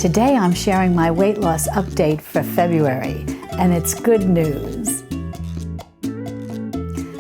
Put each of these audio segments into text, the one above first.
Today I'm sharing my weight loss update for February, and it's good news.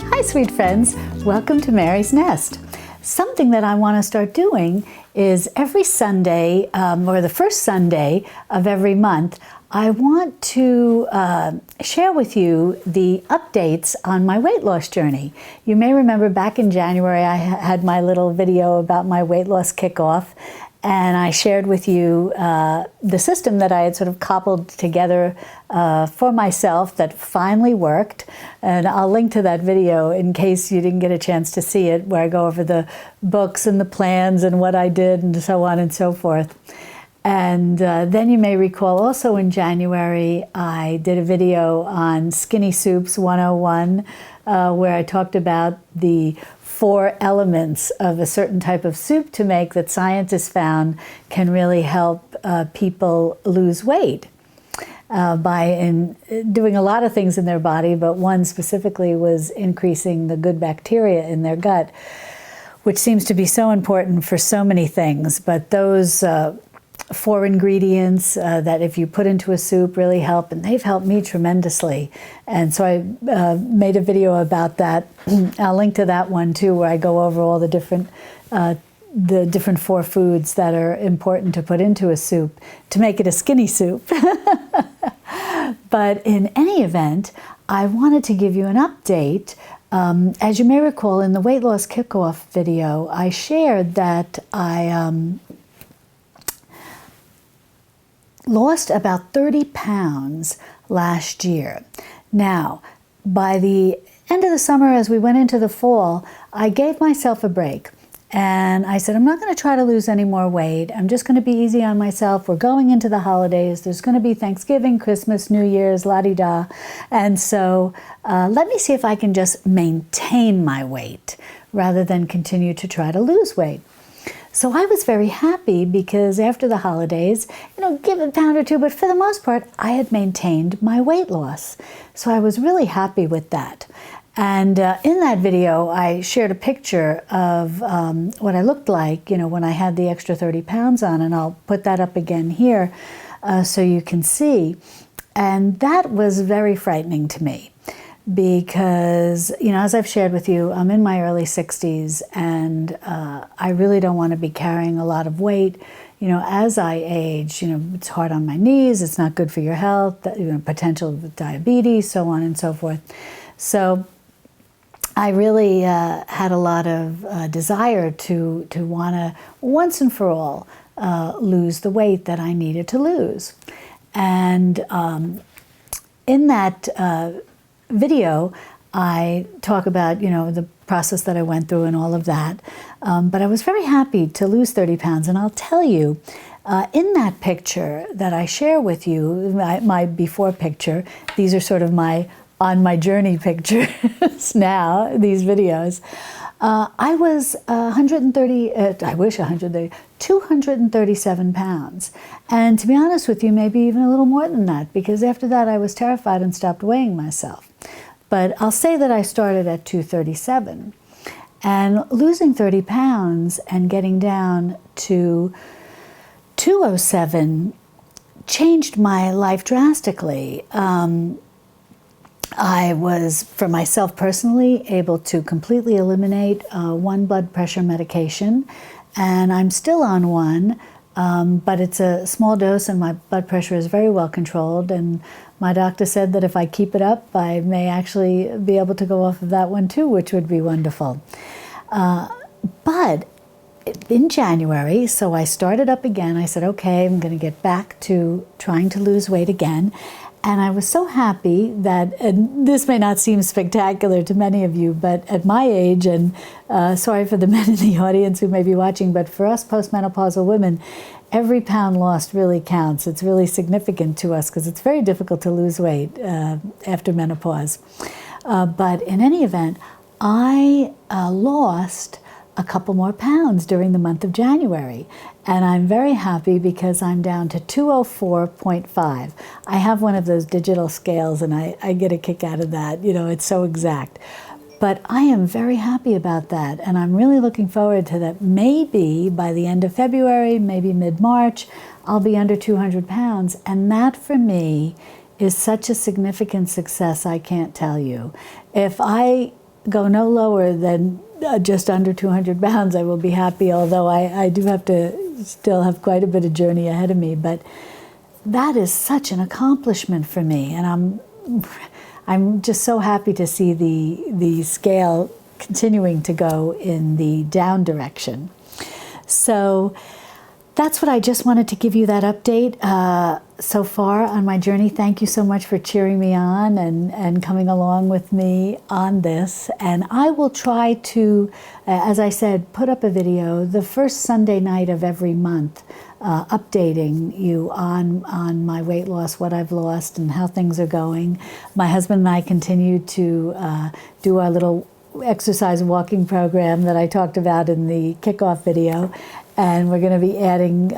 Hi sweet friends, welcome to Mary's Nest. Something that I want to start doing is every Sunday, or the first Sunday of every month, I want to share with you the updates on my weight loss journey. You may remember back in January I had my little video about my weight loss kickoff, and I shared with you the system that I had sort of cobbled together for myself that finally worked. And I'll link to that video in case you didn't get a chance to see it, where I go over the books and the plans and what I did and so on and so forth. And then you may recall also in January I did a video on Skinny Soups 101 where I talked about the 4 elements of a certain type of soup to make that scientists found can really help people lose weight by doing a lot of things in their body, but one specifically was increasing the good bacteria in their gut, which seems to be so important for so many things. But those 4 ingredients that if you put into a soup really help, and they've helped me tremendously. And so I made a video about that. I'll link to that one too, where I go over all the different 4 foods that are important to put into a soup to make it a skinny soup. But in any event, I wanted to give you an update. As you may recall, in the weight loss kickoff video, I shared that I lost about 30 pounds last year. Now, by the end of the summer, as we went into the fall, I gave myself a break. And I said, I'm not going to try to lose any more weight. I'm just going to be easy on myself. We're going into the holidays. There's going to be Thanksgiving, Christmas, New Year's, la-di-da. And so let me see if I can just maintain my weight rather than continue to try to lose weight. So I was very happy because after the holidays, give a pound or 2, but for the most part, I had maintained my weight loss. So I was really happy with that. And in that video, I shared a picture of what I looked like, when I had the extra 30 pounds on, and I'll put that up again here so you can see. And that was very frightening to me. Because, as I've shared with you, I'm in my early 60s, and I really don't want to be carrying a lot of weight. As I age, it's hard on my knees, it's not good for your health, potential with diabetes, so on and so forth. So I really had a lot of desire to want to, once and for all, lose the weight that I needed to lose. And in that video, I talk about, the process that I went through and all of that. But I was very happy to lose 30 pounds. And I'll tell you, in that picture that I share with you, my before picture, these are sort of my on my journey pictures now, these videos. I was 237 pounds. And to be honest with you, maybe even a little more than that, because after that I was terrified and stopped weighing myself. But I'll say that I started at 237. And losing 30 pounds and getting down to 207 changed my life drastically. I was, for myself personally, able to completely eliminate 1 blood pressure medication, and I'm still on one, but it's a small dose and my blood pressure is very well controlled, and my doctor said that if I keep it up, I may actually be able to go off of that one too, which would be wonderful. But in January, so I started up again. I said, okay, I'm going to get back to trying to lose weight again. And I was so happy that, and this may not seem spectacular to many of you, but at my age, and sorry for the men in the audience who may be watching, but for us postmenopausal women, every pound lost really counts. It's really significant to us because it's very difficult to lose weight after menopause. But in any event, I lost a couple more pounds during the month of January. And I'm very happy because I'm down to 204.5. I have one of those digital scales and I get a kick out of that. It's so exact. But I am very happy about that, and I'm really looking forward to that. Maybe by the end of February, maybe mid-March, I'll be under 200 pounds. And that for me is such a significant success, I can't tell you. If I go no lower than just under 200 pounds, I will be happy, although I do have to still have quite a bit of journey ahead of me. But that is such an accomplishment for me, and I'm just so happy to see the scale continuing to go in the down direction. So that's what I just wanted to give you that update so far on my journey. Thank you so much for cheering me on and coming along with me on this. And I will try to, as I said, put up a video the first Sunday night of every month, updating you on my weight loss, what I've lost, and how things are going. My husband and I continue to do our little exercise walking program that I talked about in the kickoff video. And we're going to be adding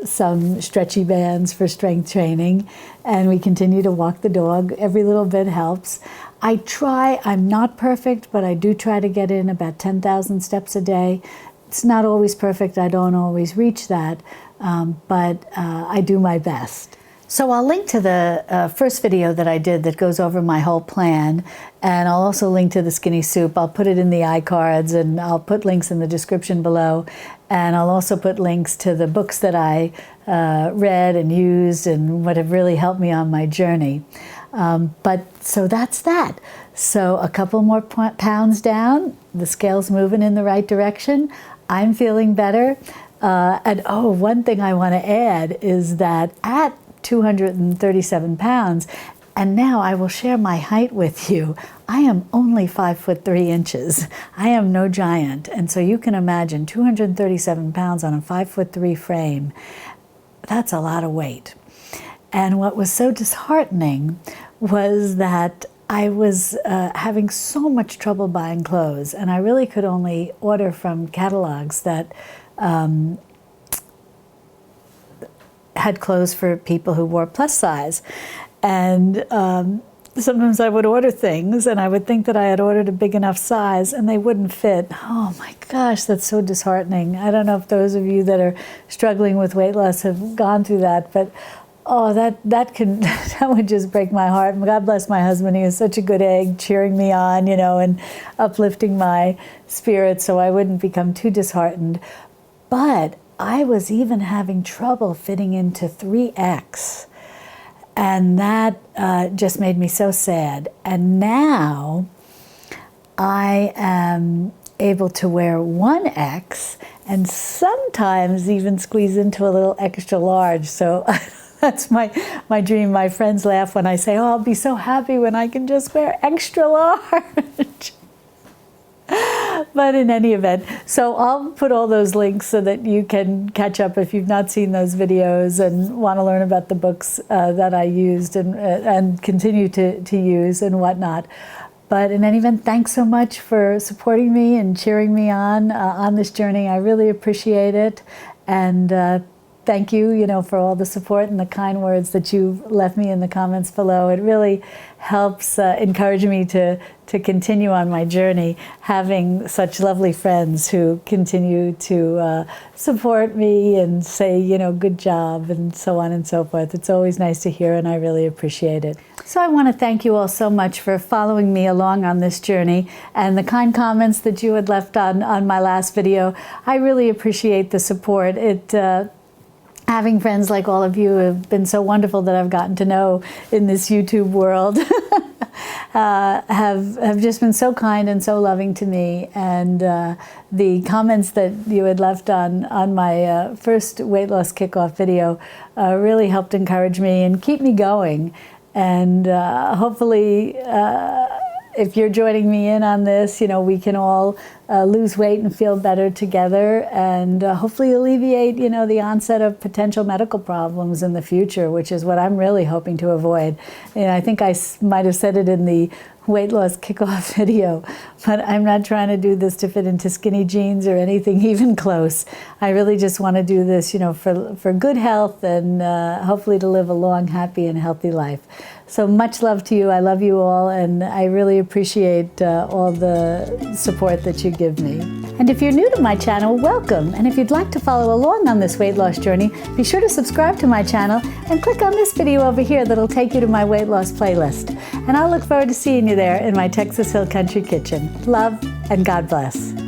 some stretchy bands for strength training. And we continue to walk the dog. Every little bit helps. I'm not perfect, but I do try to get in about 10,000 steps a day. It's not always perfect. I don't always reach that, but I do my best. So I'll link to the first video that I did that goes over my whole plan, and I'll also link to the skinny soup. I'll put it in the iCards, and I'll put links in the description below, and I'll also put links to the books that I read and used and what have really helped me on my journey. So that's that. So a couple more pounds down, the scale's moving in the right direction. I'm feeling better. One thing I want to add is that at 237 pounds, and now I will share my height with you. I am only 5'3". I am no giant, and so you can imagine 237 pounds on a 5'3" frame. That's a lot of weight. And what was so disheartening was that I was having so much trouble buying clothes, and I really could only order from catalogs that had clothes for people who wore plus size. And sometimes I would order things and I would think that I had ordered a big enough size and they wouldn't fit. Oh my gosh, that's so disheartening. I don't know if those of you that are struggling with weight loss have gone through that, but oh, that would just break my heart. God bless my husband. He is such a good egg, cheering me on, and uplifting my spirits so I wouldn't become too disheartened. But I was even having trouble fitting into 3X. And that just made me so sad. And now I am able to wear 1X and sometimes even squeeze into a little extra large. So that's my dream. My friends laugh when I say, oh, I'll be so happy when I can just wear extra large. But in any event, so I'll put all those links so that you can catch up if you've not seen those videos and want to learn about the books that I used and continue to use and whatnot. But in any event, thanks so much for supporting me and cheering me on this journey. I really appreciate it. And thank you, for all the support and the kind words that you've left me in the comments below. It really helps encourage me to continue on my journey, having such lovely friends who continue to support me and say, good job, and so on and so forth. It's always nice to hear, and I really appreciate it. So I want to thank you all so much for following me along on this journey and the kind comments that you had left on my last video. I really appreciate the support. Having friends like all of you have been so wonderful that I've gotten to know in this YouTube world. have just been so kind and so loving to me, and the comments that you had left on my first weight loss kickoff video really helped encourage me and keep me going. And hopefully if you're joining me in on this, we can all lose weight and feel better together, and hopefully alleviate, the onset of potential medical problems in the future, which is what I'm really hoping to avoid. I think I might have said it in the weight loss kickoff video, but I'm not trying to do this to fit into skinny jeans or anything even close. I really just want to do this, for good health and hopefully to live a long, happy, and healthy life. So much love to you. I love you all, and I really appreciate all the support that you give me. And if you're new to my channel, welcome. And if you'd like to follow along on this weight loss journey, be sure to subscribe to my channel and click on this video over here that'll take you to my weight loss playlist. And I'll look forward to seeing you there in my Texas Hill Country Kitchen. Love and God bless.